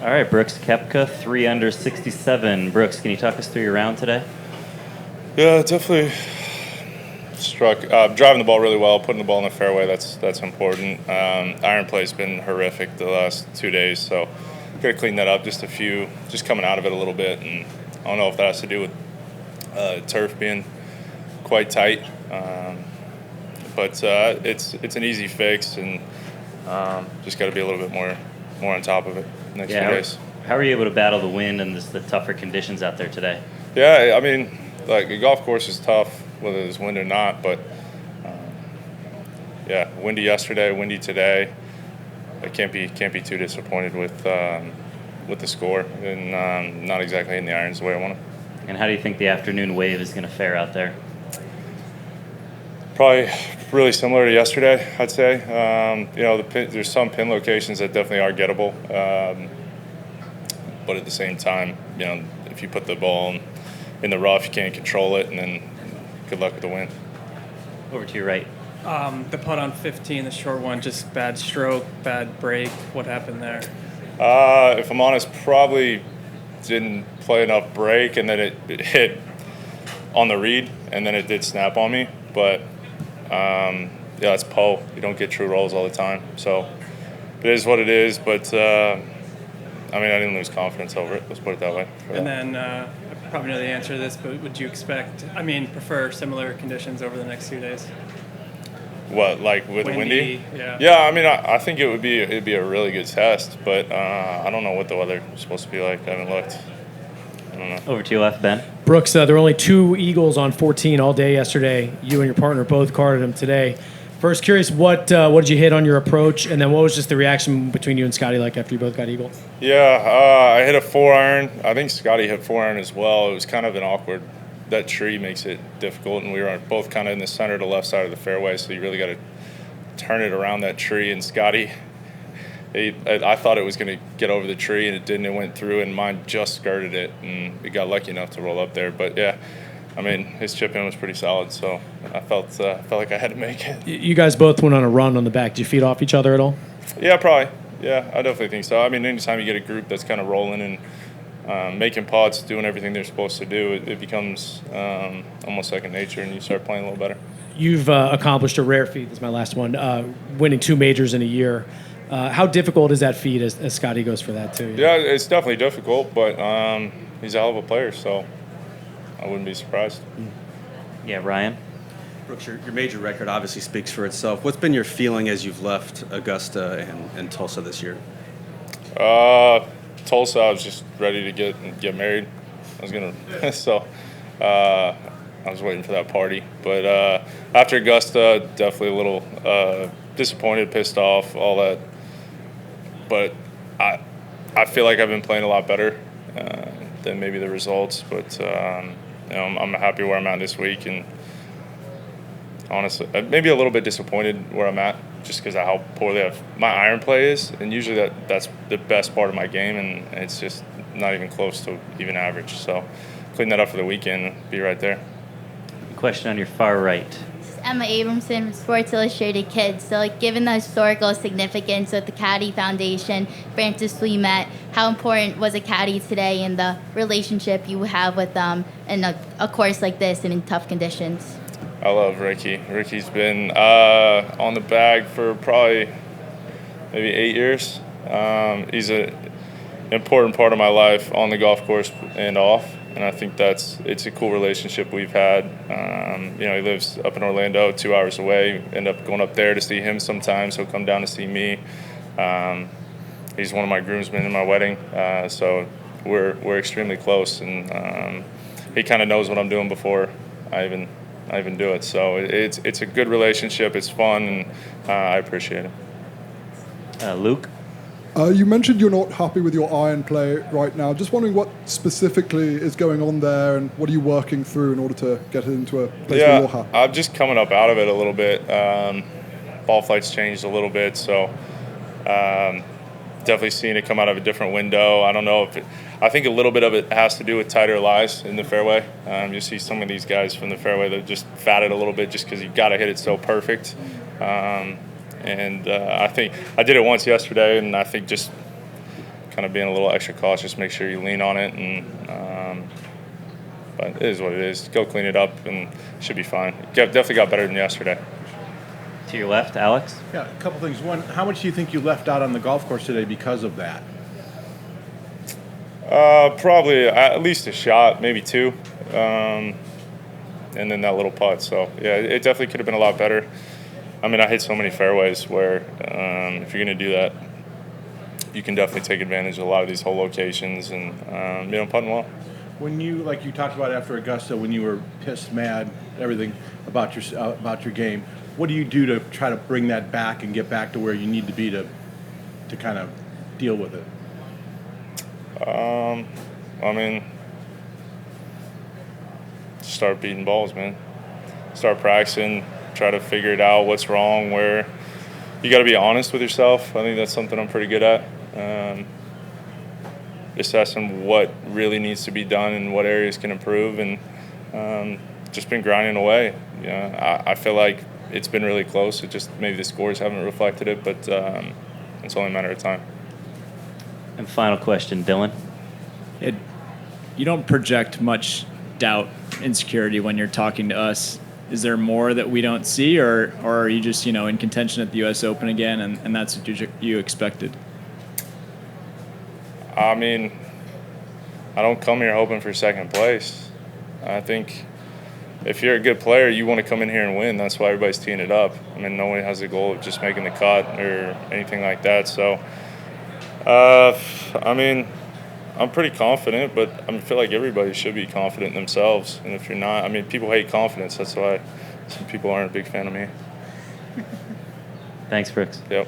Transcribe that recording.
All right, Brooks Koepka, 3 under 67. Brooks, can you talk us through your round today? Yeah, definitely struck. Driving the ball really well, putting the ball in the fairway, that's important. Iron play's been horrific the last 2 days, so got to clean that up just coming out of it a little bit. And I don't know if that has to do with turf being quite tight, but it's an easy fix, and just got to be a little bit more on top of it next few days. How are you able to battle the wind and the tougher conditions out there today? Yeah, I mean, like a golf course is tough, whether there's wind or not. But yeah, windy yesterday, windy today. I can't be too disappointed with the score, and not exactly hitting the irons the way I want to. And how do you think the afternoon wave is going to fare out there? Probably really similar to yesterday, I'd say. There's some pin locations that definitely are gettable, but at the same time, if you put the ball in the rough, you can't control it, and then good luck with the win. Over to your right. The putt on 15, the short one, just bad stroke, bad break. What happened there? If I'm honest, probably didn't play enough break, and then it hit on the read, and then it did snap on me. But yeah, it's Poe. You don't get true rolls all the time, so it is what it is. But I didn't lose confidence over it. Let's put it that way. Then I probably know the answer to this, but would you prefer similar conditions over the next few days? What, like with windy? Yeah. Yeah, I think it'd be a really good test, but I don't know what the weather is supposed to be like. I haven't looked. I don't know. Over to your left, Ben. Brooks, there were only 2 eagles on 14 all day yesterday. You and your partner both carded them today. First, curious, what did you hit on your approach, and then what was just the reaction between you and Scotty like after you both got eagle? Yeah, I hit a 4-iron. I think Scotty hit 4-iron as well. It was kind of an awkward. That tree makes it difficult, and we were both kind of in the center to left side of the fairway, so you really got to turn it around that tree. And Scotty, I thought it was going to get over the tree, and it didn't. It went through, and mine just skirted it, and we got lucky enough to roll up there. But yeah, his chip in was pretty solid, so I felt like I had to make it. You guys both went on a run on the back. Did you feed off each other at all? Yeah, probably. Yeah, I definitely think so. Anytime you get a group that's kind of rolling and making putts, doing everything they're supposed to do, it becomes almost second nature, and you start playing a little better. You've accomplished a rare feat. This is my last one. Winning 2 majors in a year. How difficult is that feat as Scotty goes for that too? Yeah, it's definitely difficult, but he's a hell of a player, so I wouldn't be surprised. Yeah, Ryan. Brooks, your major record obviously speaks for itself. What's been your feeling as you've left Augusta and Tulsa this year? Tulsa, I was just ready to get married. I was gonna, so I was waiting for that party. But after Augusta, definitely a little disappointed, pissed off, all that. But I feel like I've been playing a lot better than maybe the results. But I'm happy where I'm at this week, and honestly, maybe a little bit disappointed where I'm at, just because of how poorly my iron play is, and usually that's the best part of my game, and it's just not even close to even average. So clean that up for the weekend and be right there. Question on your far right. This is Emma Abramson from Sports Illustrated Kids. So, given the historical significance of the Caddy Foundation, Francis Ouimet, how important was a caddy today and the relationship you have with them in a course like this and in tough conditions? I love Ricky. Ricky's been on the bag for probably maybe 8 years. He's an important part of my life on the golf course and off, and I think it's a cool relationship we've had. He lives up in Orlando, 2 hours away. End up going up there to see him sometimes. He'll come down to see me. He's one of my groomsmen in my wedding, so we're extremely close, and he kind of knows what I'm doing before I even do it. So it's a good relationship. It's fun, and I appreciate it. Luke? You mentioned you're not happy with your iron play right now. Just wondering what specifically is going on there, and what are you working through in order to get it into a place where you're happy? I'm just coming up out of it a little bit. Ball flight's changed a little bit, so definitely seeing it come out of a different window. I don't know I think a little bit of it has to do with tighter lies in the fairway. You see some of these guys from the fairway that just fatted a little bit just because you got to hit it so perfect. And I think I did it once yesterday, and I think just kind of being a little extra cautious, make sure you lean on it. But it is what it is. Go clean it up, and it should be fine. Definitely got better than yesterday. To your left, Alex. Yeah, a couple things. One, how much do you think you left out on the golf course today because of that? Probably at least a shot, maybe two, and then that little putt. So, yeah, it definitely could have been a lot better. I mean, I hit so many fairways where if you're going to do that, you can definitely take advantage of a lot of these hole locations and, putting well. When you, like you talked about after Augusta, when you were pissed, mad, everything about your game, what do you do to try to bring that back and get back to where you need to be to kind of deal with it? I mean, start beating balls, man. Start practicing, try to figure it out, what's wrong, where. You got to be honest with yourself. I think that's something I'm pretty good at. Assessing what really needs to be done and what areas can improve, and just been grinding away. I feel like it's been really close. It just maybe the scores haven't reflected it, but it's only a matter of time. And final question, Dylan. You don't project much doubt, insecurity when you're talking to us. Is there more that we don't see, or are you just in contention at the U.S. Open again, and that's what you expected? I mean, I don't come here hoping for second place. I think if you're a good player, you want to come in here and win. That's why everybody's teeing it up. I mean, nobody has the goal of just making the cut or anything like that. So, I mean, I'm pretty confident, but I feel like everybody should be confident in themselves. And if you're not, I mean, people hate confidence. That's why some people aren't a big fan of me. Thanks, Brooks. Yep.